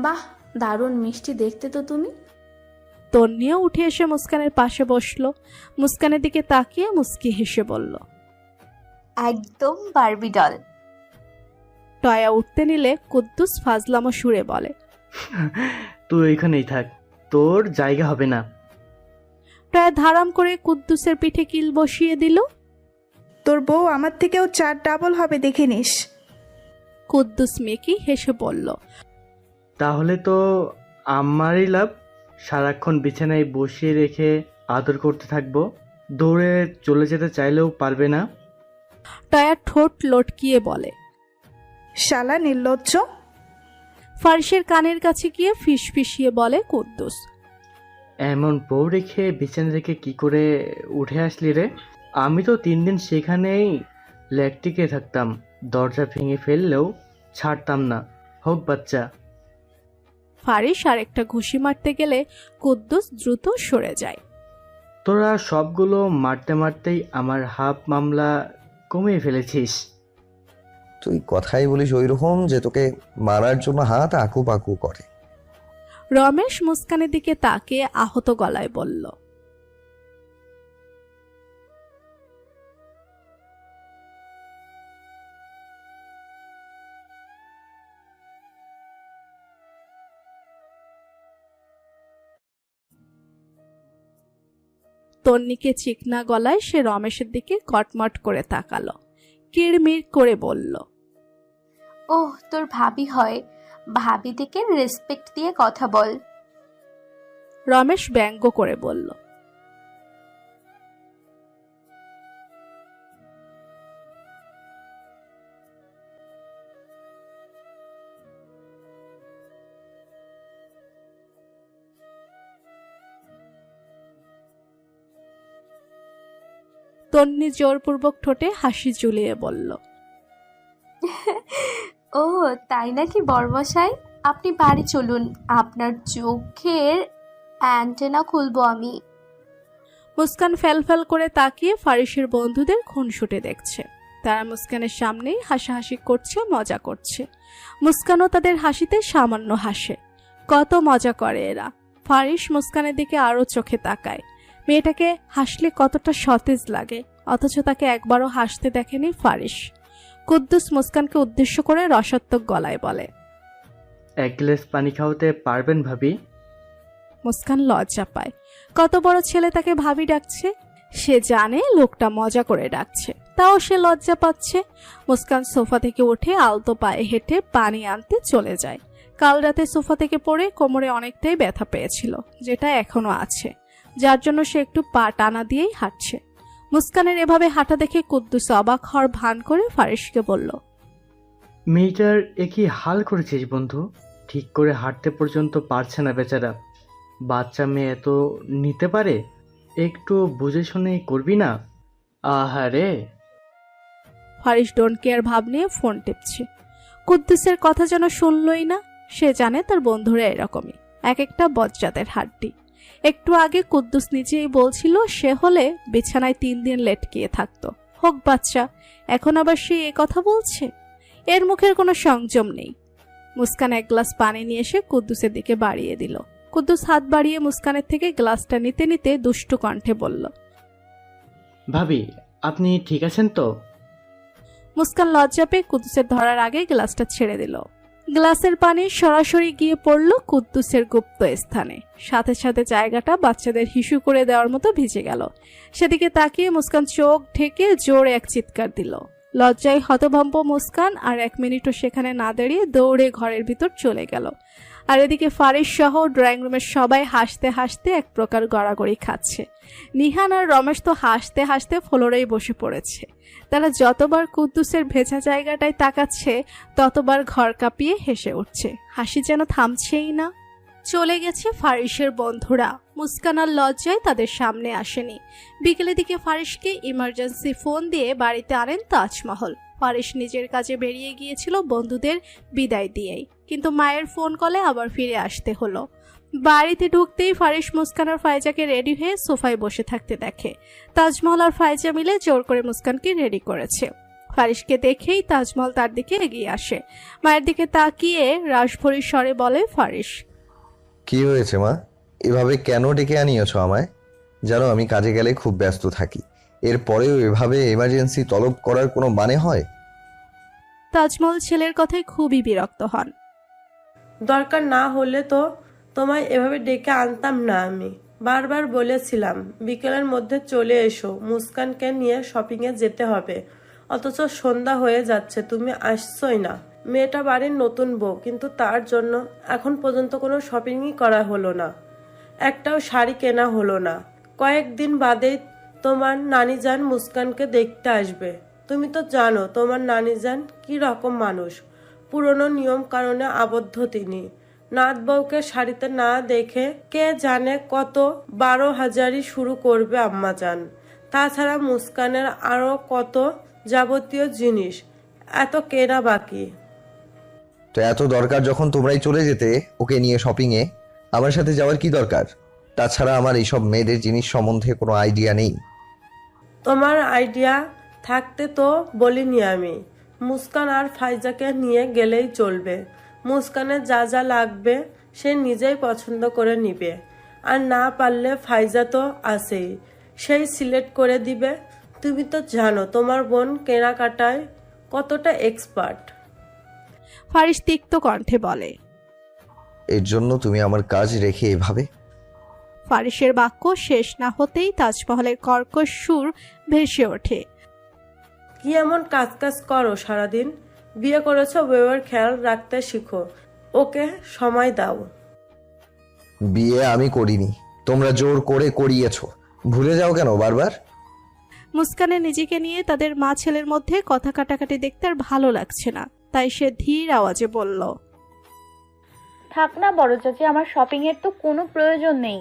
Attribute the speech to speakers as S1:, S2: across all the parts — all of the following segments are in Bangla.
S1: বাহ, দারুণ মিষ্টি দেখতে তো তুমি।
S2: তন্নিও উঠে এসে মুস্কানের পাশে বসলো। মুস্কানের দিকে তাকিয়ে মুস্কি হেসে বলল,
S3: একদম বারবি ডল।
S2: টয়া উঠতে নিলে কুদ্দুস ফাজলামো সুরে বলে,
S4: তুই এখানেই থাক, তোর জায়গা হবে না।
S2: টয়া ধারাম করে কুদ্দুসের পিঠে কিল বসিয়ে দিল।
S5: তোর বউ আমার থেকেও 4 ডাবল হবে, দেখে নিস।
S2: কুদ্দুস মেকি হেসে বলল,
S4: তাহলে তো আমারই লাভ। সারাক্ষণ বিছানায় বসিয়ে রেখে আদর করতে থাকবো, দৌড়ে চলে যেতে চাইলেও পারবে না।
S2: টয়া ঠোঁট লটকিয়ে বলে,
S5: শালা নির্লজ্জ।
S2: ফারিসের কানের কাছে গিয়ে ফিসফিসিয়ে বলে কুদ্দুস,
S4: এমন বউ রেখে বিছানা রেখে কি করে উঠে আসলি রে? আমি তো 3 দিন সেখানেই লেকটিকে থাকতাম, দরজা ভেঙে ফেললেও ছাড়তাম না, হোক বাচ্চা।
S2: ফারিস আর একটা ঘুষি মারতে গেলে কুদ্দুস দ্রুত সরে যায়।
S4: তোরা সবগুলো মারতে মারতেই আমার হাফ মামলা কমিয়ে ফেলেছিস।
S6: তুই কথাই বলিস ওইরকম যে তোকে মারার জন্য হাত আকু পাকু করে।
S2: রমেশ মুস্কানের দিকে তাকিয়ে আহত গলায় বলল, তন্নিকে চিকনা গলায় সে রমেশের দিকে কটমট করে তাকালো, কিড়মিড় করে বলল,
S3: ওহ, তোর ভাবি হয়, ভাবি থেকে রেসপেক্ট দিয়ে কথা বল।
S2: রমেশ ব্যঙ্গ করে বলল, তন্নি জোরপূর্বক ঠোঁটে হাসি ঝুলিয়ে বলল,
S3: ও তাই নাকি বর্মশাই, আপনি বাড়ি চলুন, আপনার চোখের অ্যান্টেনা খুলবো আমি।
S2: মুস্কান ফ্যাল করে তাকিয়ে ফারিসের বন্ধুদের খুনসুটে দেখছে। তারা মুস্কানের সামনেই হাসাহাসি করছে, মজা করছে। মুস্কানও তাদের হাসিতে সামান্য হাসে। কত মজা করে এরা। ফারিস মুস্কানের দিকে আরো চোখে তাকায়। মেয়েটাকে হাসলে কতটা সতেজ লাগে, অথচ তাকে একবারও হাসতে দেখেনি ফারিস। কুদ্দুস মুস্কানকে উদ্দেশ্য করে রসাত্মক গলায় বলে,
S4: 1 গ্লাস পানি খাওয়াতে পারবেন ভাবি?
S2: মুস্কান লজ্জা পায়। কত বড় ছেলে তাকে ভাবি ডাকছে। সে জানে লোকটা মজা করে ডাকছে, তাও সে লজ্জা পাচ্ছে। মুস্কান সোফা থেকে উঠে আলতো পায়ে হেঁটে পানি আনতে চলে যায়। কাল রাতে সোফা থেকে পড়ে কোমরে অনেকটাই ব্যথা পেয়েছিল, যেটা এখনো আছে, যার জন্য সে একটু পা টানা দিয়েই হাঁটছে। মুস্কানের এভাবে হাঁটা দেখে কুদ্দুস অবাক হওয়ার ভান করে ফারিসকে বলল,
S4: মেয়েটার একই হাল করেছিস বন্ধু, ঠিক করে হাঁটতে পর্যন্ত পারছে না বেচারা। বাচ্চা মেয়ে এত নিতে পারে? একটু বুঝে শুনে করবি না? আহারে।
S2: ফারিস ডোন্ট কেয়ার ভাব নিয়ে ফোন টিপছে। কুদ্দুসের কথা যেন শুনলই না। সে জানে তার বন্ধুরা এরকমই, এক একটা বজ্জাতের হাড্ডি। একটু আগে কুদ্দুস নিজেই বলছিল সে হলে বিছানায় 3 দিন লেটকিয়ে থাকতো, হোক বাচ্চা। এখন আবার সে এ কথা বলছে। এর মুখের কোনো সংযম নেই। মুস্কান 1 গ্লাস পানি নিয়ে এসে কুদ্দুসের দিকে বাড়িয়ে দিল। কুদ্দুস হাত বাড়িয়ে মুস্কানের থেকে গ্লাসটা নিতে নিতে দুষ্টু কণ্ঠে বলল,
S4: ভাবি, আপনি ঠিক আছেন তো?
S2: মুস্কান লজ্জা পেয়ে কুদ্দুসের ধরার আগে গ্লাসটা ছেড়ে দিল। গ্লাসের পানি সরাসরি গিয়ে পড়ল কুদ্দুসের গুপ্ত স্থানে। সাথে সাথে জায়গাটা বাচ্চাদের হিসু করে দেওয়ার মতো ভিজে গেল। সেদিকে তাকিয়ে মুস্কান চোখ ঢেকে জোরে এক চিৎকার দিল। লজ্জায় হতভম্ব মুস্কান আর 1 মিনিটও সেখানে না দাঁড়িয়ে দৌড়ে ঘরের ভিতর চলে গেল। আর এদিকে ফারিস সহ ড্রয়িং রুমের সবাই হাসতে হাসতে এক প্রকার গড়াগড়ি খাচ্ছে। নিহান আর রমেশ তো হাসতে হাসতে ফ্লোরেই বসে পড়েছে। তারা যতবার কুদ্দুসের ভেজা জায়গাটায় তাকাচ্ছে ততবার ঘর কাঁপিয়ে হেসে উঠছে। হাসি যেন থামছেই না। চলে গেছে ফারিসের বন্ধুরা। মুস্কান আর লজ্জায় তাদের সামনে আসেনি। বিকেলের দিকে ফারিসকে ইমার্জেন্সি ফোন দিয়ে বাড়িতে আনেন তাজমহল। ফারিস নিজের কাজে বেরিয়ে গিয়েছিল বন্ধুদের বিদায় দিয়েই, কিন্তু মায়ের ফোন কলে আবার ফিরে আসতে হলো। বাড়িতে ঢুকতেই ফারিস মুস্কান আর ফাইজাকে রেডি হয়ে সোফায় বসে থাকতে দেখে। তাজমহল আর ফাইজা মিলে জোর করে মুস্কানকে রেডি করেছে। ফারিসকে দেখেই তাজমহল তার দিকে এগিয়ে আসে। মায়ের দিকে তাকিয়ে রাশভরির স্বরে বলে ফারিস,
S6: কি হয়েছে মা? এভাবে কেন ডেকে আনিয়েছো আমায়? জানো আমি কাজে গেলে খুব ব্যস্ত থাকি, এরপরেও এভাবে এমার্জেন্সি তলব করার কোনো মানে হয়?
S2: তাজমহল ছেলের কথায় খুবই বিরক্ত হন।
S7: দরকার না হলে তো তোমায় এভাবে ডেকে আনতাম না। আমি বারবার বলেছিলাম বিকেলের মধ্যে চলে এসো, মুস্কানকে নিয়ে শপিংয়ে যেতে হবে, অথচ সন্ধ্যা হয়ে যাচ্ছে, তুমি আসছোই না। মেয়েটা বাড়ির নতুন বউ, কিন্তু তার জন্য এখন পর্যন্ত কোনো শপিংই করা হলো না, একটাও শাড়ি কেনা হলো না। কয়েকদিন বাদেই তোমার নানিজান মুস্কানকে দেখতে আসবে। তুমি তো জানো তোমার নানিজান কি রকম মানুষ, পুরনো নিয়ম কারণে আবদ্ধ তিনি। নাত বউকে শাড়িতে না দেখে কে জানে কত 12,000ই শুরু করবে আম্মাজান। তাছাড়া মুস্কানের আরো কত যাবতীয় জিনিস এত কেনা বাকি।
S6: তো এত দরকার যখন তোমরাই চলে যেতে ওকে নিয়ে শপিংয়ে, আমার সাথে যাওয়ার কি দরকার? তাছাড়া আমার এইসব মেয়েদের জিনিস সম্বন্ধে কোনো আইডিয়া নেই।
S7: তোমার আইডিয়া থাকতে তো বলিনি আমি। মুস্কান আর ফাইজাকে নিয়ে গেলেই চলবে। মুস্কানের যা যা লাগবে সে নিজেই পছন্দ করে নিবে, আর না পারলে ফাইজা তো আছেই, সেই সিলেক্ট করে দিবে। তুমি তো জানো তোমার বোন কেনাকাটায় কতটা এক্সপার্ট।
S2: ফারিস তিক্ত কণ্ঠে বলে।
S6: এর জন্য তুমি আমার কাজ রেখে এভাবে?
S2: ফারিসের বাক্য শেষ না হতেই তাজমহলের কর্কশ সুর ভেসে ওঠে।
S7: কি এমন কাজ কাজ করো সারাদিন? বিয়ে করেছো, বউয়ের খেয়াল রাখতে শিখো, ওকে সময় দাও।
S6: বিয়ে আমি করিনি, তোমরা জোর করে করিয়েছো। ভুলে যাও কেন বারবার?
S2: মুস্কানের নিজেকে নিয়ে তাদের মা ছেলের মধ্যে কথা কাটাকাটি দেখতে আর ভালো লাগছে না, তাই সে ধীর আওয়াজে বলল,
S8: থাক না বড় চাচি, আমার শপিং এর তো কোনো প্রয়োজন নেই।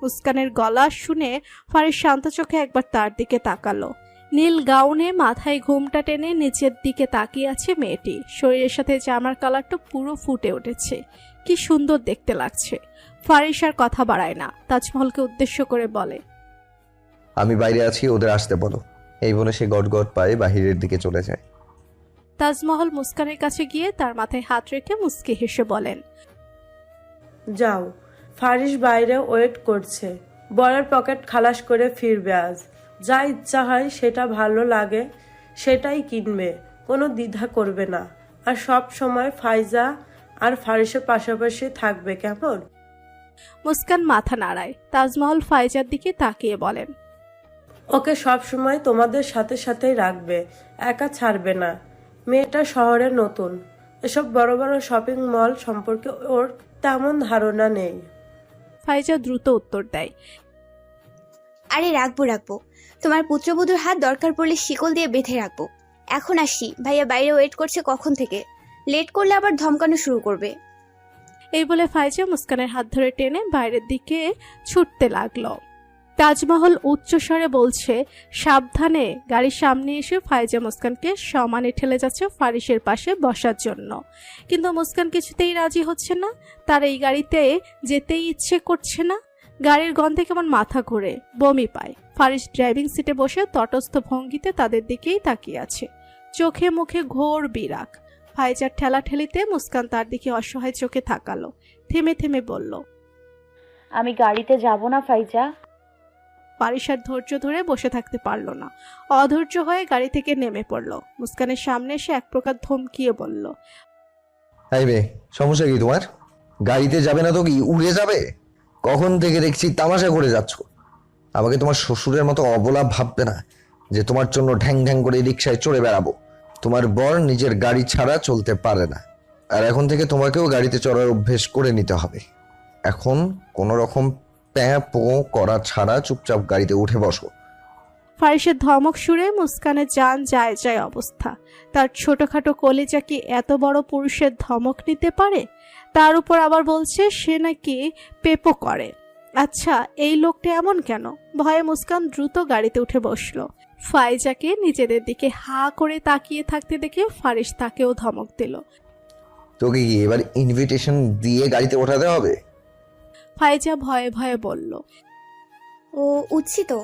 S2: মুস্কানের গলা শুনে ফারিস শান্ত চোখে একবার তার দিকে তাকালো। নীল গাউনে মাথায় ঘোমটা টেনে নিচের দিকে তাকিয়ে আছে মেয়েটি। শরীরের সাথে জামার কালারটা পুরো ফুটে উঠেছে, কি সুন্দর দেখতে লাগছে। ফারিস আর কথা বাড়ায় না, তাজমহলকে উদ্দেশ্য করে বলে,
S6: আমি বাইরে আছি, ওদের আসতে বলো। এই বলে সে গটগট পায়ে বাহিরের দিকে চলে যায়।
S2: তাজমহল মুস্কানের কাছে গিয়ে তার মাথায় হাত রেখে মুস্কি হেসে বলেন,
S7: যাও, ফারিস বাইরে ওয়েট করছে, বরের পকেট খালাস করে ফিরবে আজ। যা ইচ্ছা হয় সেটা ভালো লাগে সেটাই কিনবে, কোনো দ্বিধা করবে না। আর সব সময় ফাইজা আর ফারিসের পাশাপাশি থাকবে, কেমন?
S2: মুস্কান মাথা নাড়ায়। তাজমহল ফাইজার দিকে তাকিয়ে বলেন,
S7: ওকে সব সময় তোমাদের সাথে সাথেই রাখবে, একা ছাড়বে না। মেয়েটা শহরে নতুন, এসব বড় বড় শপিং মল সম্পর্কে ওর তেমন ধারণা নেই।
S2: ফাইজা দ্রুত উত্তর দেয়,
S9: আরে রাখবো, তোমার পুত্রবধূর হাত দরকার পড়লে শিকল দিয়ে বেঁধে রাখবো। এখন আসি, ভাইয়া বাইরে ওয়েট করছে কখন থেকে, লেট করলে আবার ধমকানো শুরু করবে।
S2: এই বলে ফাইজা মুস্কানের হাত ধরে টেনে বাইরের দিকে ছুটতে লাগলো। তাজমহল উচ্চস্বরে বলছে সাবধানে। গাড়ির সামনে এসে ফাইজা মুস্কানকে সমানে ঠেলে যাচ্ছে ফারিসের পাশে বসার জন্য, কিন্তু মুস্কান কিছুতেই রাজি হচ্ছে না। তার এই গাড়িতে যেতেই ইচ্ছে করছে না। গাড়ির গন্ধে কেমন মাথা ঘুরে, বমি পায়। ফারিস ড্রাইভিং সিটে বসে তটস্থ ভঙ্গিতে তাদের দিকেই তাকিয়ে আছে, চোখে মুখে ঘোর বিরাগ। ফাইজার ঠেলাঠেলিতে মুস্কান তার দিকে অসহায় চোখে তাকালো, থেমে থেমে বলল,
S8: আমি গাড়িতে যাব না ফাইজা।
S2: ফারিস আর ধৈর্য ধরে বসে থাকতে পারল না, অধৈর্য হয়ে গাড়ি থেকে নেমে পড়ল। মুস্কানের সামনে এসে এক প্রকার ধমকিয়ে বলল,
S6: এই মেয়ে, সমস্যা কি তোমার? গাড়িতে যাবে না তো কি উড়ে যাবে? কখন থেকে দেখছি তামাশা করে যাচ্ছ। আমাকে তোমার শ্বশুরের মতো অবলা ভাববে না যে তোমার জন্য ঢ্যাং ঢ্যাং করে রিক্সায় চড়ে বেড়াবো। তোমার বর নিজের গাড়ি ছাড়া চলতে পারে না, আর এখন থেকে তোমাকেও গাড়িতে চড়ার অভ্যেস করে নিতে হবে। এখন কোনো রকম প্যাঁ পো করা ছাড়া চুপচাপ গাড়িতে উঠে বসো।
S2: ফারিসের ধমক সুরে মুস্কানের জান যায় যায় অবস্থা। তার ছোটখাটো কলিজা কি এত বড় পুরুষের ধমক নিতে পারে? তার উপর আবার বলছে সে নাকি পেপো করে। আচ্ছা, এই লোকটা এমন কেন? ভয়ে মুস্কান দ্রুত গাড়িতে উঠে বসলো। ফাইজাকে নিজেদের দিকে হা করে তাকিয়ে থাকতে দেখে ফারিস তাকেও ধমক দিল।
S6: তোকে কি এবার ইনভিটেশন দিয়ে গাড়িতে ওঠাতে হবে?
S2: ফাইজা ভয়ে ভয়ে বলল।
S9: ও উঠছি তো।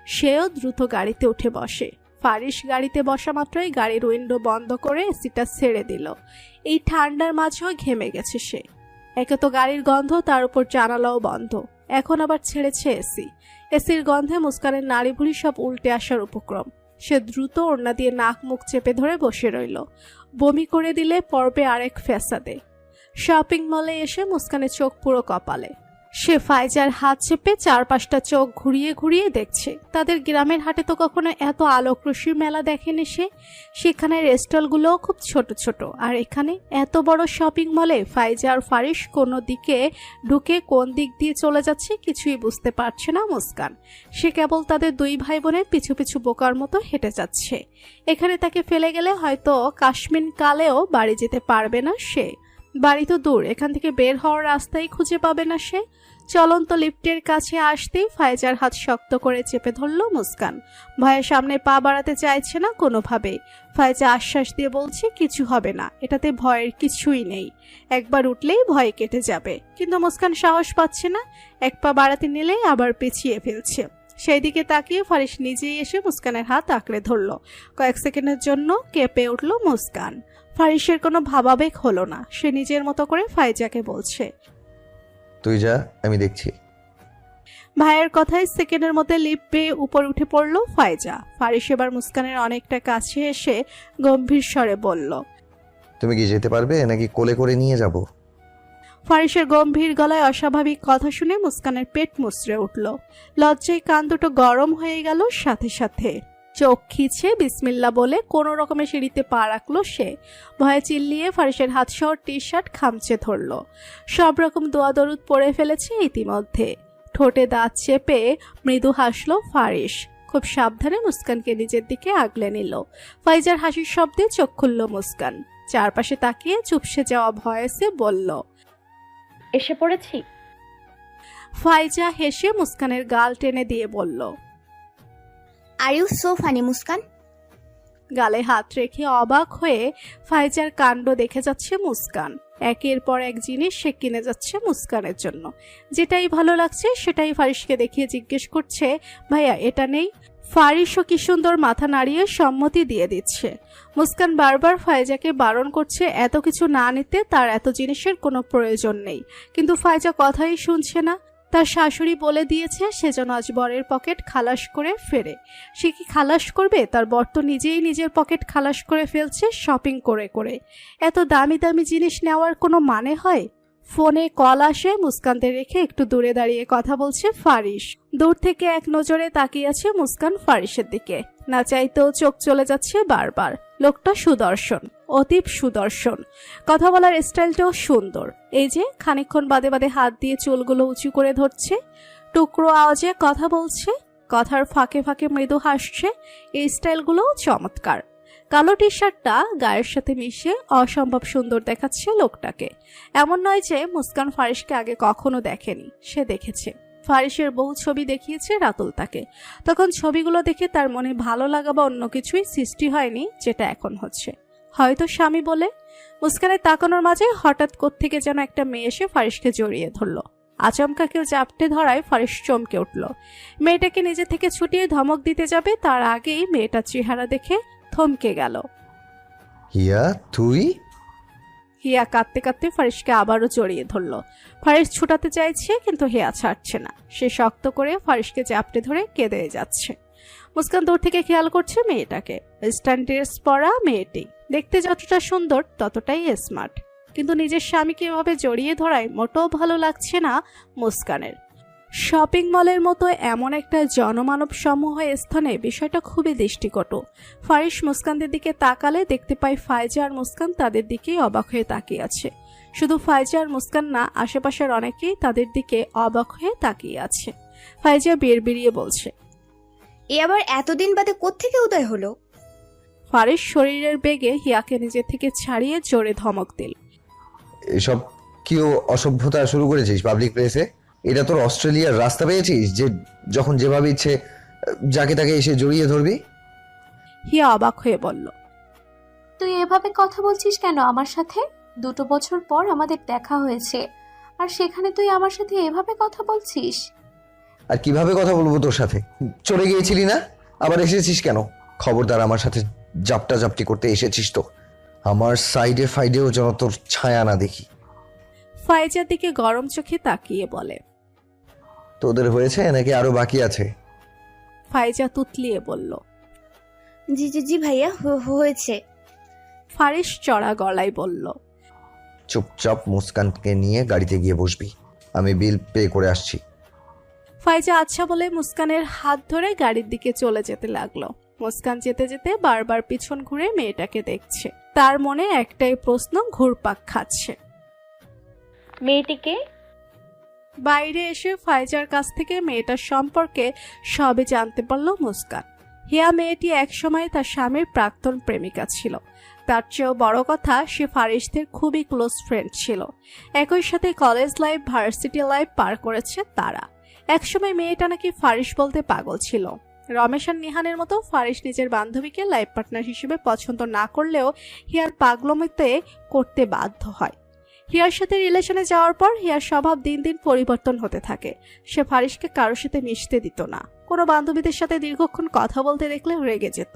S2: সেও দ্রুত গাড়িতে উঠে বসে। ফারিস গাড়িতে বসা মাত্রই গাড়ির উইন্ডো বন্ধ করে এসিটা ছেড়ে দিল। এই ঠান্ডার মাঝেও ঘেমে গেছে সে। একে তো গাড়ির গন্ধ, তার উপর জানালাও বন্ধ, এখন আবার ছেড়েছে এসি। এসির গন্ধে মুস্কানের নাড়ি ভুড়ি সব উল্টে আসার উপক্রম। সে দ্রুত ওড়না দিয়ে নাক মুখ চেপে ধরে বসে রইল। বমি করে দিলে পড়বে আরেক ফ্যাসাদে। শপিং মলে এসে মুস্কানের চোখ পুরো কপালে। সে ফাইজার হাত চেপে 4-5টা চোখ ঘুরিয়ে ঘুরিয়ে দেখছে। তাদের গ্রামের হাটে তো কখনো এত আলোকরশ্মির মেলা দেখেনি সে। সেখানে রেস্টলগুলোও খুব ছোট ছোট, আর এখানে এত বড় শপিং মলে ফাইজা আর ফারিস কোনো দিকে ঢুকে কোন দিক দিয়ে চলে যাচ্ছে কিছুই বুঝতে পারছে না মুস্কান। সে কেবল তাদের দুই ভাই বোনের পিছু পিছু বোকার মতো হেঁটে যাচ্ছে। এখানে তাকে ফেলে গেলে হয়তো কাশ্মীর কালেও বাড়ি যেতে পারবে না সে। বাড়ি তো দূর, এখান থেকে বের হওয়ার রাস্তাই খুঁজে পাবে না সে। চলন্ত লিফটের কাছে আসতেই ফাইজার হাত শক্ত করে চেপে ধরল মুস্কান। ভয়ের সামনে পা বাড়াতে চাইছে না কোনোভাবেই। ফাইজা আশ্বাস দিয়ে বলছে কিছু হবে না, এটাতে ভয়ের কিছুই নেই, একবার উঠলেই ভয় কেটে যাবে। কিন্তু মুস্কান সাহস পাচ্ছে না, এক পা বাড়াতে নিলেই আবার পেছিয়ে ফেলছে। সেই দিকে তাকিয়ে ফারিস নিজেই এসে মুস্কানের হাত আঁকড়ে ধরল। কয়েক সেকেন্ডের জন্য কেঁপে উঠল মুস্কান। ফারিসের কোনো ভাবাবেগ হলো না। সে নিজের মতো করে ফাইজাকে বলছে,
S6: তুই যা, আমি দেখছি।
S2: ভাইয়ের কথায় সেকেন্ডের মধ্যে লিফট পেয়ে উপর উঠে পড়ল ফাইজা। ফারিস এবার মুস্কানের অনেকটা কাছে এসে গম্ভীর স্বরে বলল,
S6: তুমি কি যেতে পারবে নাকি কোলে করে নিয়ে যাব?
S2: ফারিসের গম্ভীর গলায় অস্বাভাবিক কথা শুনে মুস্কানের পেট মুচড়ে উঠল। লজ্জায় কান দুটো গরম হয়ে গেল সাথে সাথে। চোখ খিচে বিসমিল্লা বলে কোনো রকমের সিঁড়িতে পা রাখলো সে। ভয়ে চিল্লিয়ে ফারিসের হাত সহ টি শার্ট খামচে ধরল। সব রকম দোয়া দরুদ পড়ে ফেলেছে ইতিমধ্যে। ঠোঁটে দাঁত চেপে মৃদু হাসলো ফারিস। খুব সাবধানে মুস্কানকে নিজের দিকে আগলে নিল। ফাইজার হাসির শব্দে চোখ খুলল মুস্কান। চারপাশে তাকিয়ে চুপসে যাওয়া ভয়েসে বলল,
S8: এসে পড়েছি।
S2: ফাইজা হেসে মুস্কানের গাল টেনে দিয়ে বলল,
S9: are you so funny Muskan.
S2: গালে হাত রেখে অবাক হয়ে ফাইজার কাণ্ড দেখে যাচ্ছে মুস্কান। একের পর এক জিনিস সে কিনে যাচ্ছে মুস্কানের জন্য। যেটাই ভালো লাগছে সেটাই ফারিসকে দেখিয়ে জিজ্ঞেস করছে, ভাইয়া এটা নেই? ফারিসও কি সুন্দর মাথা নাড়িয়ে সম্মতি দিয়ে দিচ্ছে। মুস্কান বারবার ফাইজাকে বারণ করছে এত কিছু না নিতে, তার এত জিনিসের কোনো প্রয়োজন নেই। কিন্তু ফাইজা কথাই শুনছে না। তার শাশুড়ি বলে দিয়েছে সে যেন আজ বরের পকেট খালাস করে ফেরে। সে কি খালাস করবে? তার বর তো নিজেই নিজের পকেট খালাস করে ফেলছে শপিং করে করে। এত দামি দামি জিনিস নেওয়ার কোনো মানে হয়? ফোনে কল আসে। মুস্কানদের রেখে একটু দূরে দাঁড়িয়ে কথা বলছে ফারিস। দূর থেকে এক নজরে তাকিয়ে আছে মুস্কান ফারিসের দিকে। না চাইতেও চোখ চলে যাচ্ছে বারবার। লোকটা সুদর্শন, অতীব সুদর্শন। কথা বলার স্টাইলটাও সুন্দর। এই যে খানিকক্ষণ বাদে বাদে হাত দিয়ে চুলগুলো উঁচু করে ধরছে, টুকরো আওয়াজে কথা বলছে, কথার ফাঁকে ফাঁকে মৃদু হাসছে। এই স্টাইলগুলোও চমৎকার। কালো টি শার্টটা গায়ের সাথে মিশে অসম্ভব সুন্দর দেখাচ্ছে লোকটাকে। এমন নয় যে মুস্কান ফারিসকে আগে কখনো দেখেনি, সে দেখেছে। ফারিসের বহু ছবি দেখিয়েছে রাতুল তাকে। তখন ছবিগুলো দেখে তার মনে ভালো লাগা বা অন্য কিছুই সৃষ্টি হয়নি যেটা এখন হচ্ছে। হয়তো স্বামী বলে। মুস্কানের তাকানোর মাঝে হঠাৎ কোত্থেকে যেন একটা মেয়ে এসে ফারিসকে জড়িয়ে ধরল। আচমকা কেউ জাপটে ধরায় ফারিস চমকে উঠল। মেয়েটাকে নিজে থেকে ছুটিয়ে ধমক দিতে যাবে তার আগেই মেয়েটার চেহারা দেখে থমকে গেল।
S6: হিয়া, তুই?
S2: হিয়া কাঁদতে কাঁদতে ফারিসকে আবারও জড়িয়ে ধরল। ফারিস ছুটাতে চাইছে কিন্তু হিয়া ছাড়ছে না। সে শক্ত করে ফারিসকে চাপটে ধরে কেঁদে যাচ্ছে। মুস্কান দূর থেকে খেয়াল করছে মেয়েটাকে। ওয়েস্টার্ন ড্রেস পরা মেয়েটি দেখতে যতটা সুন্দর ততটাই স্মার্ট। কিন্তু নিজের স্বামীকে এভাবে জড়িয়ে ধরায় মোটেও ভালো লাগছে না মুস্কানের। শপিং মলের মতো এমন একটা জনমানব সমূহ স্থানে বিষয়টা খুবই দৃষ্টিকটু। ফারিস মুস্কানদের দিকে তাকালে দেখতে পায় ফাইজা আর মুস্কান তাদের দিকেই অবাক হয়ে তাকিয়ে আছে। শুধু ফাইজা আর মুস্কান না, আশেপাশের অনেকেই তাদের দিকে অবাক হয়ে তাকিয়ে আছে। ফাইজা বিড়বিড়িয়ে বলছে,
S9: এ আবার এতদিন বাদে কোত্থেকে উদয় হলো?
S2: ফারিস শরীরের বেগে হিয়াকে নিজে থেকে ছাড়িয়ে জোরে ধমক দিল।
S6: এসব কি অসভ্যতা শুরু করেছিস পাবলিক প্লেসে? এটা তোর অস্ট্রেলিয়ার রাস্তা পেয়েছিস যে যখন যেভাবে ইচ্ছে যাকে তাকে এসে জড়িয়ে ধরবি?
S2: হিয়া অবাক হয়ে বলল,
S3: তুই এভাবে কথা বলছিস কেন আমার সাথে? 2 বছর পর আমাদের দেখা হয়েছে, আর সেখানে তুই আমার সাথে এভাবে কথা বলছিস?
S6: আর কিভাবে কথা বলবো তোর সাথে? চলে গিয়েছিলি না, আবার এসেছিস কেন? খবরদার আমার সাথে জাপটি করতে এসেছিস তো আমার সাইডে ফাইডেও যেন তোর ছায়া না দেখি।
S2: ফাইজার দিকে গরম চোখে তাকিয়ে বলে।
S6: তোদের হয়েছে নাকি আরো বাকি আছে?
S2: ফাইজা তুতলিয়ে বলল।
S9: জি জি জি ভাইয়া হয়েছে।
S2: ফারিস চড়া গলায় বলল।
S6: চুপচাপ মুস্কানকে নিয়ে গাড়িতে গিয়ে বসবি, আমি বিল পে করে আসছি।
S2: ফাইজা আচ্ছা বলে মুস্কানের হাত ধরে গাড়ির দিকে চলে যেতে লাগলো। মুস্কান যেতে যেতে বারবার পিছন ঘুরে মেয়েটাকে দেখছে। তার মনে একটাই প্রশ্ন ঘুরপাক খাচ্ছে।
S8: মেয়েটিকে
S2: বাইরে এসে ফাইজার কাছ থেকে মেয়েটার সম্পর্কে সবই জানতে পারল মুস্কান। হিয়া মেয়েটি একসময় তার স্বামীর প্রাক্তন প্রেমিকা ছিল। তার চেয়েও বড় কথা, সে ফারিসদের খুবই ক্লোজ ফ্রেন্ড ছিল। একই সাথে কলেজ লাইফ, ভার্সিটি লাইফ পার করেছে তারা। একসময় মেয়েটা নাকি ফারিস বলতে পাগল ছিল। রমেশ আর নিহানের মতো ফারিস নিজের বান্ধবীকে লাইফ পার্টনার হিসেবে পছন্দ না করলেও হিয়ার পাগলমিতে করতে বাধ্য হয়। হিয়ার সাথে রিলেশনে যাওয়ার পর হিয়ার স্বভাব দিন দিন পরিবর্তন হতে থাকে। সে ফারিসকে কারোর সাথে মিশতে দিত না। কোনো বান্ধবীদের সাথে দীর্ঘক্ষণ কথা বলতে দেখলে রেগে যেত।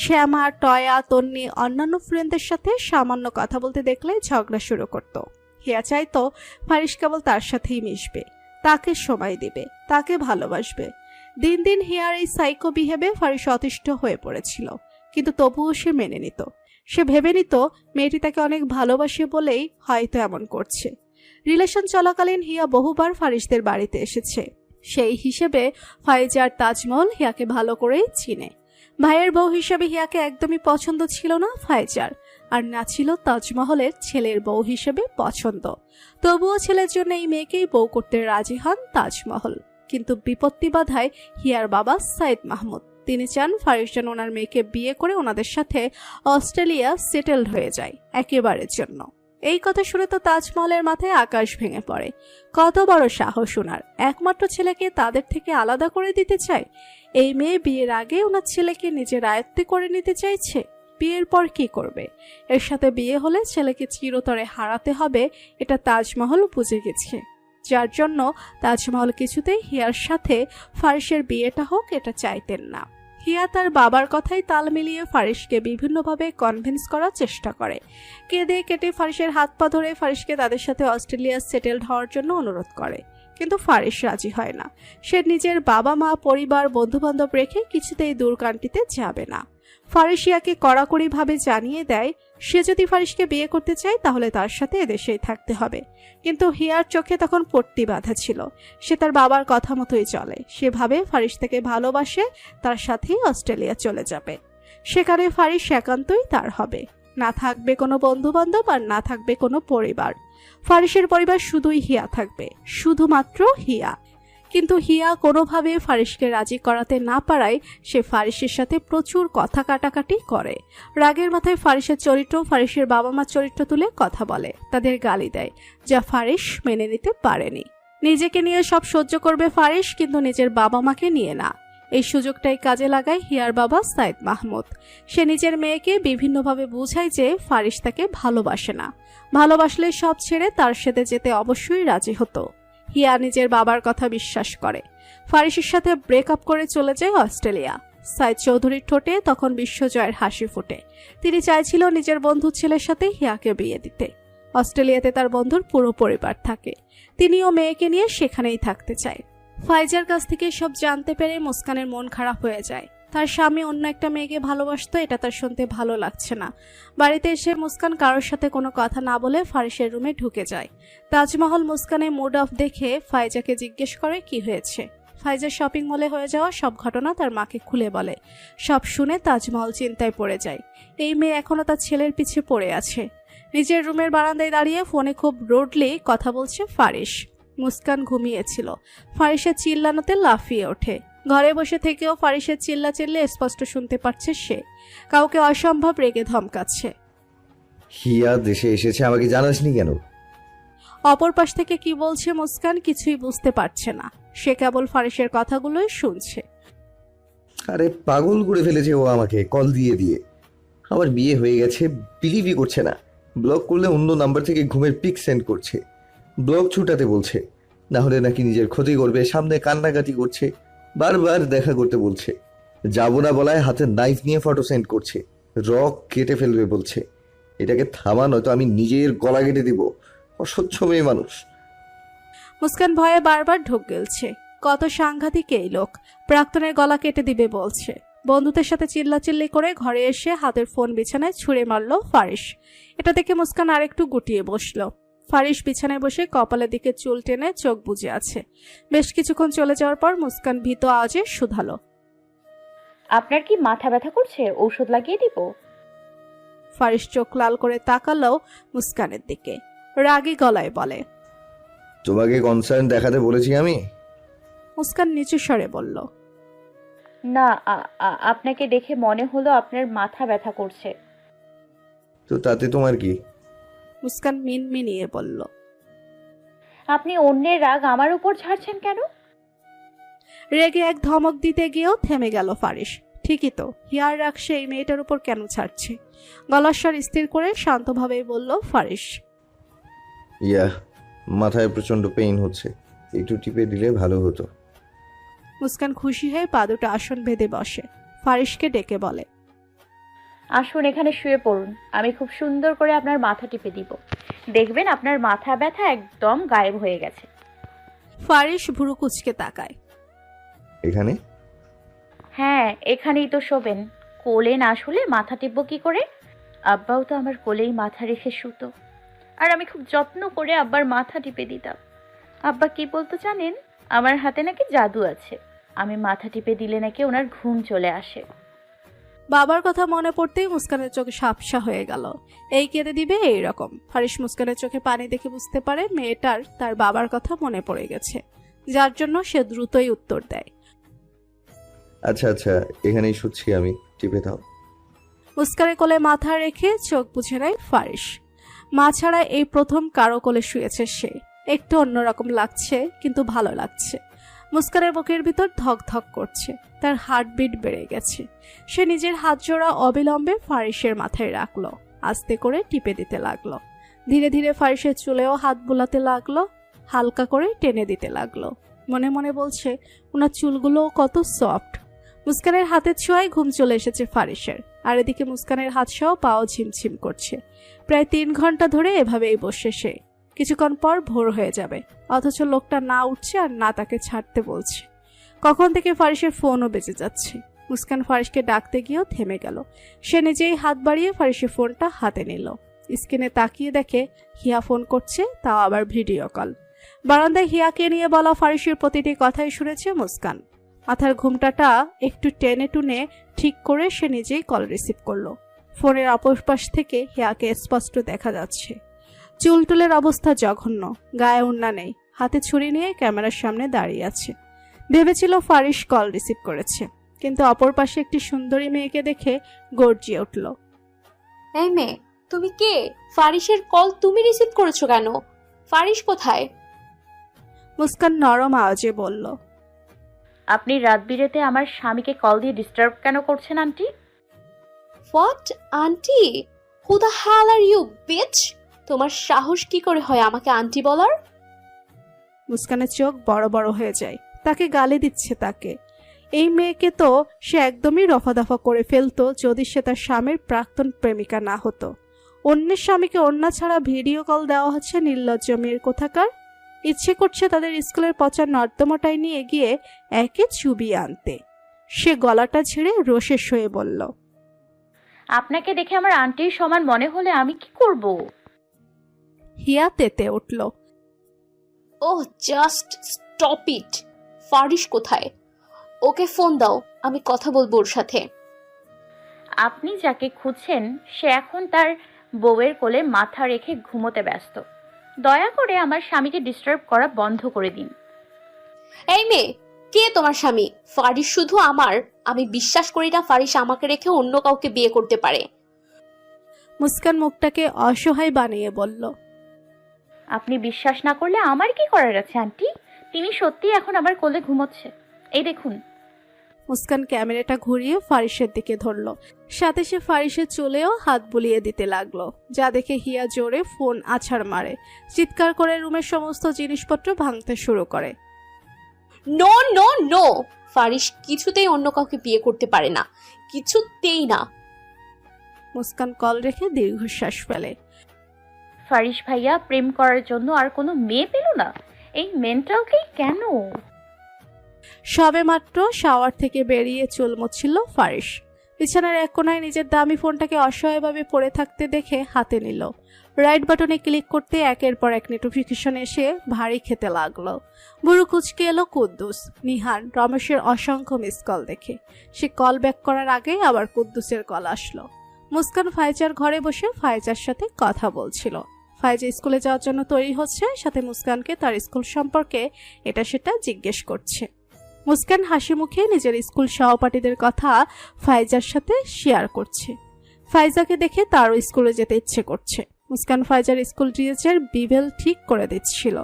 S2: শ্যামা, টয়া, তন্নি, অন্যান্য ফ্রেন্ডদের সাথে সামান্য কথা বলতে দেখলে ঝগড়া শুরু করত। হিয়া চাইতো ফারিস কেবল তার সাথেই মিশবে, তাকে সময় দিবে, তাকে ভালোবাসবে। দিন দিন হিয়ার এই সাইকো বিহেভে ফারিস অতিষ্ঠ হয়ে পড়েছিল, কিন্তু তবুও সে মেনে নিত। সে ভেবে নিত মেয়েটি তাকে অনেক ভালোবাসে বলেই হয়তো এমন করছে। রিলেশন চলাকালীন হিয়া বহুবার ফারিসদের বাড়িতে এসেছে। সেই হিসেবে ফাইজার তাজমহল হিয়াকে ভালো করেই চিনে। ভাইয়ের বউ হিসেবে হিয়াকে একদমই পছন্দ ছিল না ফাইজার, আর না ছিল তাজমহলের ছেলের বউ হিসেবে পছন্দ। তবুও ছেলের জন্য এই মেয়েকেই বউ করতে রাজি হন তাজমহল। কিন্তু বিপত্তি বাধায় হিয়ার বাবা সাইদ মাহমুদ। তিনি চান ফারিস যেন ওনার মেয়েকে বিয়ে করে ওনাদের সাথে অস্ট্রেলিয়া সেটেলড হয়ে যায় একেবারের জন্য। এই কথা শুনে তো তাজমহলের মাথায় আকাশ ভেঙে পড়ে। কত বড় সাহস ওনার! একমাত্র ছেলেকে তাদের থেকে আলাদা করে দিতে চায়। এই মেয়ে বিয়ের আগে ওনার ছেলেকে নিজের আয়ত্তে করে নিতে চাইছে। বিয়ের পর কি করবে? এর সাথে বিয়ে হলে ছেলেকে চিরতরে হারাতে হবে, এটা তাজমহল বুঝে গেছে। যার জন্য তাজমহল কিছুতেই হিয়ার সাথে ফারিসের বিয়েটা হোক এটা চাইতেন না। হিয়া তার বাবার কথাই তাল মিলিয়ে ফারিসকে বিভিন্নভাবে কনভিন্স করার চেষ্টা করে। কেঁদে কেটে ফারিসের হাত পা ধরে ফারিসকে তাদের সাথে অস্ট্রেলিয়া সেটেলড হওয়ার জন্য অনুরোধ করে, কিন্তু ফারিস রাজি হয় না। সে নিজের বাবা মা, পরিবার, বন্ধুবান্ধব রেখে কিছুতেই দূর কান্ট্রিতে যাবে না। ফারিস হিয়াকে কড়াকড়িভাবে জানিয়ে দেয় সে যদি ফারিসকে বিয়ে করতে চায় তাহলে তার সাথে এদেশেই থাকতে হবে। কিন্তু হিয়ার চোখে তখন পট্টি বাঁধা ছিল। সে তার বাবার কথা মতোই চলে। সে ভাবে ফারিস তাকে ভালোবাসে, তার সাথেই অস্ট্রেলিয়া চলে যাবে। সেখানে ফারিস একান্তই তার হবে। না থাকবে কোনো বন্ধুবান্ধব, আর না থাকবে কোনো পরিবার। ফারিসের পরিবার শুধুই হিয়া থাকবে, শুধুমাত্র হিয়া। কিন্তু হিয়া কোনোভাবে ফারিসকে রাজি করাতে না পারায় সে ফারিসের সাথে প্রচুর কথা কাটাকাটি করে। রাগের মাথায় ফারিসের চরিত্র, ফারিসের বাবা মার চরিত্র তুলে কথা বলে, তাদের গালি দেয়, যা ফারিস মেনে নিতে পারেনি। নিজেকে নিয়ে সব সহ্য করবে ফারিস, কিন্তু নিজের বাবা মাকে নিয়ে না। এই সুযোগটাই কাজে লাগায় হিয়ার বাবা সাইদ মাহমুদ। সে নিজের মেয়েকে বিভিন্নভাবে বোঝায় যে ফারিস তাকে ভালোবাসে না, ভালোবাসলে সব ছেড়ে তার সাথে যেতে অবশ্যই রাজি হতো। হিয়া নিজের বাবার কথা বিশ্বাস করে, ফারিসের সাথে ব্রেকআপ করে চলে যায় অস্ট্রেলিয়া। সাইদ চৌধুরীর ঠোঁটে তখন বিশ্বজয়ের হাসি ফোটে। তিনি চাইছিল নিজের বন্ধুর ছেলের সাথে হিয়াকে বিয়ে দিতে। অস্ট্রেলিয়াতে তার বন্ধুর পুরো পরিবার থাকে, তিনিও মেয়েকে নিয়ে সেখানেই থাকতে চায়। ফাইজার কাছ থেকে সব জানতে পেরে মুস্কানের মন খারাপ হয়ে যায়। তার স্বামী অন্য একটা মেয়েকে ভালোবাসতো, এটা তার শুনতে ভালো লাগছে না। বাড়িতে এসে মুস্কান কারোর সাথে কোনো কথা না বলে ফারিসের রুমে ঢুকে যায়। তাজমহল মুস্কানের মুড অফ দেখে ফাইজাকে জিজ্ঞেস করে কি হয়েছে। ফাইজার শপিং মলে হয়ে যাওয়া সব ঘটনা তার মাকে খুলে বলে। সব শুনে তাজমহল চিন্তায় পড়ে যায়। এই মেয়ে এখনো তার ছেলের পিছে পড়ে আছে। নিজের রুমের বারান্দায় দাঁড়িয়ে ফোনে খুব রোডলি কথা বলছে ফারিস। মুস্কান ঘুমিয়েছিল। ফারিসের চিল্লানোতে লাফিয়ে ওঠে। ঘরে বসে থেকেও ফারিসের চিল্লাচিল্লি স্পষ্ট শুনতে পাচ্ছে সে। কাউকে অসম্ভব রেগে ধমকাচ্ছে।
S6: হিয়া দেশে এসেছে, আমাকে জানাসনি কেন?
S2: অপর পাশ থেকে কি বলছে মুস্কান কিছুই বুঝতে পারছে না। সে কেবল ফারিসের কথাগুলোই শুনছে।
S6: আরে পাগল করে ফেলেছে ও আমাকে কল দিয়ে দিয়ে। আমার বিয়ে হয়ে গেছে, বিলিভই করছে না। ব্লক করলে অন্য নাম্বার থেকে ঘুমের পিক সেন্ড করছে, ব্লক ছুটাতে বলছে, না হলে নাকি নিজের ক্ষতি করবে। সামনে কান্নাকাটি করছে, বারবার দেখা করতে বলছে। যাবো না বলায় হাতে নাইফ নিয়ে ফটো সেন্ড করছে, রক কেটে ফেলবে বলছে। এটাকে থামা, নয়তো আমি নিজের গলা কেটে দিব। অসহ্য মেয়ে মানুষ।
S2: মুস্কান ভয়ে বারবার ঢোক গেলছে। কত সাংঘাতিক এই লোক, প্রাক্তনের গলা কেটে দিবে বলছে। বন্ধুদের সাথে চিল্লাচিল্লি করে ঘরে এসে হাতের ফোন বিছানায় ছুঁড়ে মারল ফারিস। এটা দেখে মুস্কান আরেকটু গুটিয়ে বসলো। ফারিস বিছানায় বসে কপালের দিকে চুল টেনে চোখ বুজে আছে। বেশ কিছুক্ষণ চলে যাওয়ার পর মুস্কান ভীত আওয়াজে শুধালো,
S8: আপনার কি মাথা ব্যথা করছে? ঔষধ লাগিয়ে দিব?
S2: ফারিস চোখ লাল করে তাকালো মুস্কানের দিকে, রাগী গলায় বলে,
S6: তোমাকে কনসার্ন দেখাতে বলেছি আমি?
S2: মুস্কান নিচু স্বরে বলল,
S8: না, আপনাকে দেখে মনে হলো আপনার মাথা ব্যথা করছে।
S6: তো তাতে তোমার কি?
S2: মুস্কান মিনমিনিয়ে বলল,
S8: আপনি অন্যের রাগ আমার উপর ঝাড়ছেন কেন?
S2: রেগে এক ধমক দিতে গিয়েও থেমে গেল ফারিস। ঠিকই তো, হিয়ার রাগ সেই মেয়েটার উপর কেন ছাড়ছে? গলার স্বর স্থির করে শান্তভাবেই বলল ফারিস,
S6: ইয়া, মাথায় প্রচন্ড পেইন হচ্ছে, একটু টিপে দিলে ভালো হতো।
S2: মুস্কান খুশি হয়ে পা দুটো আসন বেঁধে বসে। ফারিসকে ডেকে বলে,
S8: আসুন এখানে শুয়ে পড়ুন, আমি খুব সুন্দর করে আপনার মাথা টিপে দিব। দেখবেন আপনার মাথা ব্যথা একদম গায়েব হয়ে গেছে।
S2: ফারিস ভুরু কুচকে তাকায়।
S6: এখানে?
S8: হ্যাঁ, এখানেই তো শোবেন। কোলে না শুলে মাথা টিপবো কি করে? আব্বাও তো আমার কোলেই মাথা রেখে শুতো, আর আমি খুব যত্ন করে আব্বার মাথা টিপে দিতাম। আব্বা কি বলতো জানেন? আমার হাতে নাকি জাদু আছে, আমি মাথা টিপে দিলে নাকি ওনার ঘুম চলে আসে।
S2: বাবার কথা মনে পড়তেই মুস্কানের চোখে সাপসা হয়ে গেল। এই কেঁদে দিবে এইরকম। ফারিস মুস্কানের চোখে পানি দেখে বুঝতে পারে মেয়েটার তার বাবার কথা মনে পড়ে গেছে, যার জন্য সে দ্রুতই উত্তর দেয়,
S6: আচ্ছা আচ্ছা, এখানেই শুচ্ছি আমি, টিপে দাও।
S2: মুস্কানের কোলে মাথা রেখে চোখ বুঝে নেয় ফারিস। মা ছাড়া এই প্রথম কারো কোলে শুয়েছে সে। একটু অন্যরকম লাগছে, কিন্তু ভালো লাগছে। মুস্কানের বুকের ভিতর ধক ধক করছে, তার হার্টবিট বেড়ে গেছে। সে নিজের হাত জোড়া অবিলম্বে ফারিসের মাথায় রাখলো, আস্তে করে টিপে দিতে লাগলো। ধীরে ধীরে ফারিসের চুলেও হাত বুলাতে লাগলো, হালকা করে টেনে দিতে লাগলো। মনে মনে বলছে, ওনার চুলগুলো কত সফট। মুস্কানের হাতের ছোঁয়ায় ঘুম চলে এসেছে ফারিসের। আর এদিকে মুস্কানের হাত সহ পাও ঝিমঝিম করছে। প্রায় 3 ঘন্টা ধরে এভাবেই বসে সে। কিছুক্ষণ পর ভোর হয়ে যাবে, অথচ লোকটা না উঠছে আর না তাকে ছাড়তে বলছে। কখন থেকে ফারিসের ফোনও বেজে যাচ্ছে। মুস্কান ফারিসকে ডাকতে গিয়েও থেমে গেল। সে নিজেই হাত বাড়িয়ে ফারিসের ফোনটা হাতে নিল। স্ক্রিনে তাকিয়ে দেখে হিয়া ফোন করছে, তাও আবার ভিডিও কল। বারান্দায় হিয়াকে নিয়ে বলা ফারিসের প্রতিটি কথাই শুনেছে মুস্কান। মাথার ঘুমটাটা একটু টেনে টুনে ঠিক করে সে নিজেই কল রিসিভ করলো। ফোনের অপর পাশ থেকে হিয়াকে স্পষ্ট দেখা যাচ্ছে। চুলটুলের অবস্থা জঘন্য, গায়ে ওড়না নেই, হাতে ছুরি নিয়ে ক্যামেরার সামনে দাঁড়িয়ে আছে। ভেবেছিল ফারিস কল রিসিভ করেছে, কিন্তু অপর পাশে একটি সুন্দরী মেয়েকে দেখে গর্জিয়ে উঠল।
S3: এই মেয়ে, তুমি কে? ফারিসের কল তুমি রিসিভ করেছো কেন? ফারিস কোথায়?
S2: মুস্কান নরম আওয়াজে বলল,
S8: আপনি রাত বিরেতে আমার স্বামীকে কল দিয়ে ডিস্টার্ব কেন করছেন aunty?
S3: What aunty? Who the hell are you bitch? তোমার সাহস কি করে হয় আমাকে আন্টি বলার?
S2: মুস্কানের চোখ বড় বড় হয়ে যায়। তাকে গালি দিচ্ছে তাকে। এই মেয়েকে তো সে একদমই রফাদফা করে ফেলতো যদি সে তার স্বামীর প্রাক্তন প্রেমিকা না হতো। অন্যের স্বামীকে অন্য ছাড়া ভিডিও কল দেওয়া হচ্ছে নির্লজ্জ মেয়ের কোথাকার। ইচ্ছে করছে তাদের স্কুলের পচা নর্দমাটায় নিয়ে গিয়ে একে চুবিয়ে আনতে। সে গলাটা ছেড়ে রোষের হয়ে বলল,
S8: আপনাকে দেখে আমার আন্টির সমান মনে হলে আমি কি করব?
S2: হিয়া তেতে উঠল।
S3: ওহ, জাস্ট স্টপ ইট। ফারিস কোথায়? ওকে ফোন দাও, আমি কথা বলবো ওর সাথে।
S8: আপনি যাকে খুঁজছেন সে এখন তার বউয়ের কোলে মাথা রেখে ঘুমোতে ব্যস্ত। দয়া করে আমার স্বামীকে ডিস্টার্ব করা বন্ধ করে দিন।
S3: এই মেয়ে, কে তোমার স্বামী? ফারিস শুধু আমার। আমি বিশ্বাস করি না ফারিস আমাকে রেখে অন্য কাউকে বিয়ে করতে পারে।
S2: মুস্কান মুখটাকে অসহায় বানিয়ে বলল,
S8: আপনি বিশ্বাস না করলে আমার কি করার আছে আন্টি? তিনি সত্যি এখন আমার কোলে ঘুমোচ্ছে, এই দেখুন।
S2: মুস্কান ক্যামেরাটা ঘুরিয়ে ফারিসের দিকে ধরল। সাথে সে ফারিসের চুলেও হাত বুলিয়ে দিতে লাগলো, যা দেখে হিয়া জোরে ফোন আছাড় মারে। চিৎকার করে রুমের সমস্ত জিনিসপত্র ভাঙতে শুরু করে।
S10: নো নো নো, ফারিস কিছুতেই অন্য কাউকে বিয়ে করতে পারে না, কিছুতেই না।
S2: মুস্কান কল রেখে দীর্ঘশ্বাস ফেলে।
S8: ফারিস ভাইয়া প্রেম করার জন্য আর কোনো মেয়ে পেল না? এই মেন্টালকেই কেন?
S2: সবেমাত্র শাওয়ার থেকে বেরিয়ে চুল মুছছিল ফারিস। বিছানার এক কোনায় নিজের দামি ফোনটাকে অসহায়ভাবে পড়ে থাকতে দেখে হাতে নিল। রাইট বাটনে ক্লিক করতে একের পর এক নোটিফিকেশন এসে ভারী খেতে লাগলো। বুড়ো কুচকে এলো কুদ্দুস, নিহান, রমেশের অসংখ্য মিস কল দেখে। সে কল ব্যাক করার আগে আবার কুদ্দুসের কল আসলো। মুস্কান ফাইজার ঘরে বসে ফাইজার সাথে কথা বলছিল। ফাইজা স্কুলে যাওয়ার জন্য তৈরি হচ্ছে, সাথে মুস্কানকে তার স্কুল সম্পর্কে এটা সেটা জিজ্ঞেস করছে। মুস্কান হাসি মুখে নিজের স্কুল সহপাঠীদের কথা ফাইজার সাথে শেয়ার করছে। ফাইজাকে দেখে তারও স্কুলে যেতে ইচ্ছে করছে। মুস্কান ফাইজার স্কুল ড্রেসের বিবেল ঠিক করে দিচ্ছিল।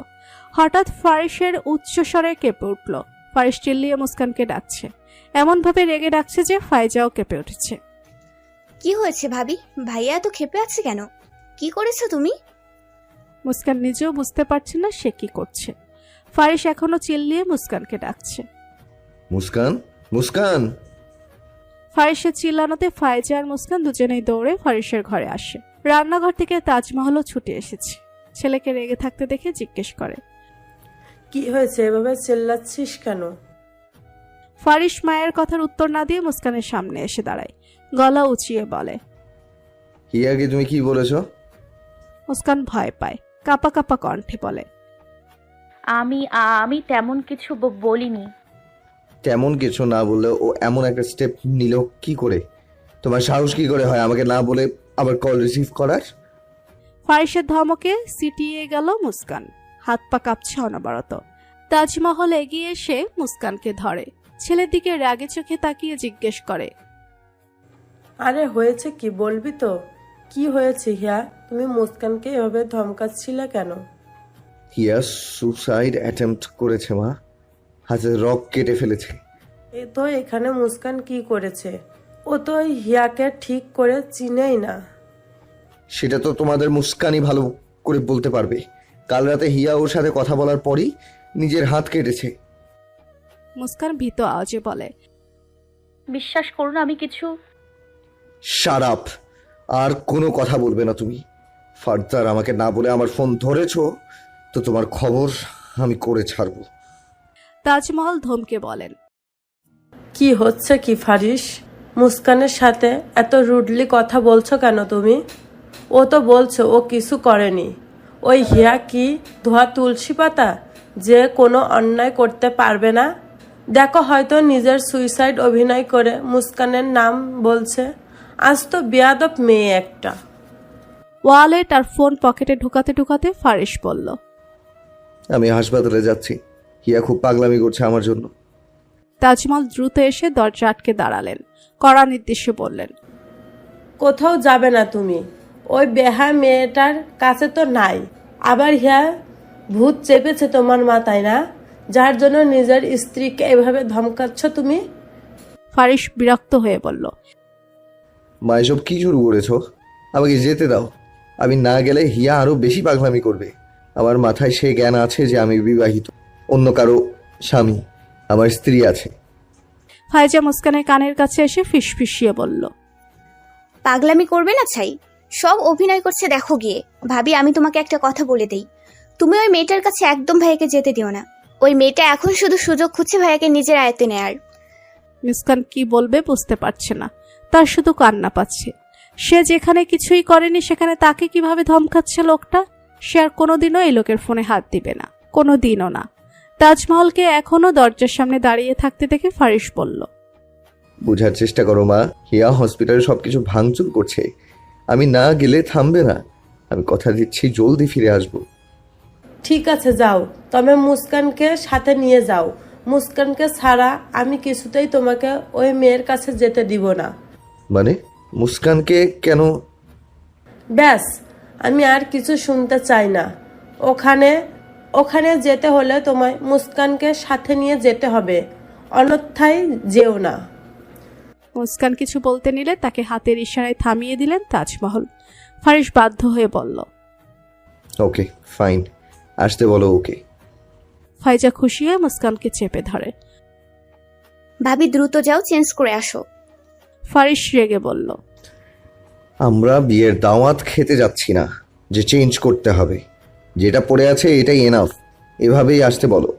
S2: হঠাৎ ফারিসের উচ্চস্বরে কেঁপে উঠল। ফারিস চিল্লিয়ে মুস্কানকে ডাকছে, এমনভাবে রেগে ডাকছে যে ফাইজাও কেঁপে উঠেছে।
S9: কি হয়েছে ভাবি? ভাইয়া এত ক্ষেপে আছে কেন? কি করেছো তুমি?
S2: মুস্কান নিজেও বুঝতে পারছে না সে কি করছে। ফারিস এখনো চিল্লিয়ে মুস্কানকে ডাকছে।
S6: মুস্কান, মুস্কান।
S2: ফারিসের চিল্লানোতে ফাইজা আর মুস্কান দুজনেই দৌড়ে ফারিসের ঘরে আসে। রান্নাঘর থেকে তাজমহলও ছুটে এসেছে। ছেলেকে রেগে থাকতে দেখে জিজ্ঞেস করে,
S7: কি হয়েছে, এভাবে চেল্লাচ্ছিস কেন?
S2: ফারিস মায়ের কথার উত্তর না দিয়ে মুস্কানের সামনে এসে দাঁড়ায়। গলা উঁচিয়ে বলে,
S6: হিয়াকে তুমি কি বলেছো?
S2: মুস্কান ভয় পায়, কাপা কাপা কণ্ঠে বলে,
S8: আমি তেমন কিছু বলিনি।
S6: তেমন কিছু না বললে ও এমন একটা স্টেপ নিল কি করে? তোমার সাহস কি করে হয় আমাকে না বলে আবার কল রিসিভ করার?
S2: ফারিসের ধমকে সিটিয়ে গেল মুস্কান। হাত পা কাঁপছে অনবরত। তাজমহল এগিয়ে এসে মুস্কানকে ধরে। ছেলের দিকে রাগে চোখে তাকিয়ে জিজ্ঞেস করে,
S7: আরে হয়েছে কি, বলবি তো? কি হয়েছে হিয়া? তুমি মুস্কানকে এভাবে ধমকাচ্ছিলে কেন?
S6: হিয়া সুসাইড অ্যাটেম্প্ট করেছে মা, হাতে রক কেটে ফেলেছে।
S7: এ তো এখানে মুস্কান কি করেছে? ও তো হিয়াকে ঠিক করে চিনেই না।
S6: সেটা তো তোমাদের মুস্কানই ভালো করে বলতে পারবে। কাল রাতে হিয়া ওর সাথে কথা বলার পরই নিজের হাত কেটেছে।
S2: মুস্কান ভীত আওয়াজে বলে,
S8: বিশ্বাস করুন আমি কিছু।
S6: Shut up! আর কোনো কথা বলবে না তুমি। ফার্দার আমাকে না বলে আমার ফোন ধরেছো তো তোমার খবর আমি করে ছাড়বো।
S2: তাজমহল ধমকে বলেন,
S7: কি হচ্ছে কি ফারিস? মুস্কানের সাথে এত রুডলি কথা বলছো কেন তুমি? ও তো বলছো ও কিছু করেনি। ওই হিয়া কি ধোয়া তুলসী পাতা যে কোনো অন্যায় করতে পারবে না? দেখো হয়তো নিজের সুইসাইড অভিনয় করে মুস্কানের নাম বলছে। আজ তো বেয়াদব মেয়ে একটা।
S2: ওয়ালেট আর ফোন পকেটে ঢুকাতে ঢুকাতে ফারিস বলল,
S6: আমি হাসপাতালে যাচ্ছি। হিয়া খুব পাগলামি করছে আমার জন্য।
S2: তাজমহল দ্রুত এসে দরজা আটকে দাঁড়ালেন। কড়া নির্দেশে বললেন,
S7: কোথাও যাবে না তুমি। ওই বেহা মেয়েটার কাছে তো নাই। আবার হিয়া ভূত চেপেছে তোমার মাথায় না, যার জন্য নিজের স্ত্রীকে এভাবে ধমকাচ্ছ তুমি?
S2: ফারিস বিরক্ত হয়ে বলল,
S6: মা এসব কি শুরু করেছো? আমাকে যেতে দাও। আমি না গেলে হিয়া আরো বেশি পাগলামি করবে। আমার মাথায় সে জ্ঞান আছে যে আমি বিবাহিত, অন্য কারো স্বামী, আমার স্ত্রী আছে।
S2: ফাইজা মুস্কানের কানের কাছে এসে ফিসফিসিয়ে বলল,
S9: পাগলামি করবে না ছাই, সব অভিনয় করছে দেখো গিয়ে। ভাবি আমি তোমাকে একটা কথা বলে দেই, তুমি ওই মেয়েটার কাছে একদম ভাইয়াকে যেতে দিও না। ওই মেয়েটা এখন শুধু সুযোগ খুঁজছে ভাইয়াকে নিজের আয়ত্তে নেয়ার।
S2: মুস্কান কি বলবে বুঝতে পারছে না, তার শুধু কান্না পাচ্ছে। সে যেখানে কিছুই করেনি সেখানে তাকে কিভাবে ধমকাচ্ছে লোকটা। সে আর কোনোদিনও এই লোকের ফোনে হাত দিবে না, কোনোদিনও না। তাজমহলকে এখনো দরজার সামনে দাঁড়িয়ে থাকতে দেখে ফারিস বলল,
S6: বোঝার চেষ্টা করো মা, হিয়া হসপিটালে সবকিছু ভাঙচুর করছে। আমি না গেলে থামবে না। আমি কথা দিচ্ছি জলদি ফিরে আসবো।
S7: ঠিক আছে যাও, তবে মুস্কানকে সাথে নিয়ে যাও। মুস্কানকে ছাড়া আমি কিছুতেই তোমাকে ওই মেয়ের কাছে যেতে দিব না।
S6: মানে মুস্কানকে কেন?
S7: ব্যাস, আমি আর কিছু শুনতে চাই না। ওখানে যেতে হলে তোমায় মুস্কানকে সাথে নিয়ে যেতে হবে, অন্যথায় যেও না।
S2: মুস্কান কিছু বলতে নিলে তাকে হাতের ইশারায় থামিয়ে দিলেন তাজমহল। ফারিস বাধ্য হয়ে বলল,
S6: ওকে ফাইন, আসতে বলো ওকে।
S2: ফাইজা খুশি হয়ে মুস্কানকে চেপে ধরে।
S9: ভাবি দ্রুত যাও, চেঞ্জ করে আসো।
S2: ফারিস রেগে বলল,
S6: আমরা বিয়ের দাওয়াত খেতে যাচ্ছি না যে চেঞ্জ করতে হবে। যেটা পড়ে আছে এটাই এনাফ। এভাবেই আসতে বলো।